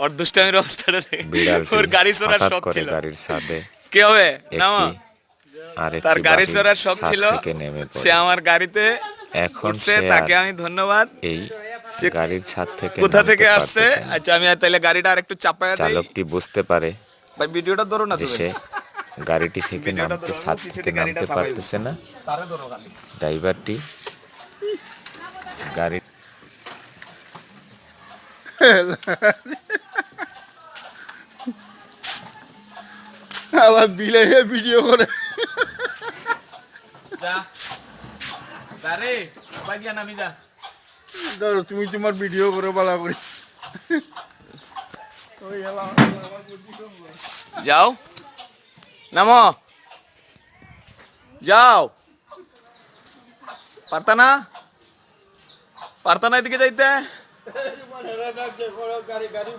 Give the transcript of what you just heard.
ওর দুষ্টামির অবস্থাটা দেখে বিড়ালটি ওর গাড়ি চড়ার হঠাৎ শখ করে ছিল। গাড়ির ছাদে কি হবে নামো, একটি তার আরেকটি গাড়ি বাড়ির চড়ার শখ ছাদ ছিল, থেকে নেমে সে পড়ে। আমার গাড়িতে এখন উঠছে, সে আর তাকে আমি ধন্যবাদ। এই সে গাড়ির ছাদ থেকে কোথা নামতে থেকে আসছে? পারতেছে না। আচ্ছা আমি আর তাহলে গাড়িটা আরেকটু চাপায়া দেই। চালকটি বুঝতে পারে ভাই ভিডিওটা ধরো না যে তুমি, সে গাড়িটি থেকে ভিডিওটা নামতে ধরো, ছাদ পিছে থেকে থেকে গাড়িটা নামতে চাপাই পারতেছে না। তারে ধরো খালি। ড্রাইভারটি গাড়ি আবার বিলে ভিডিও করে যা তারে ভাই গিয়া নামি যা। ধরো তুমি তোমার ভিডিও করে বলা করি যাও নামো, যাও। পারতা না, পারতা না এদিকে যাইতে। গাড়ি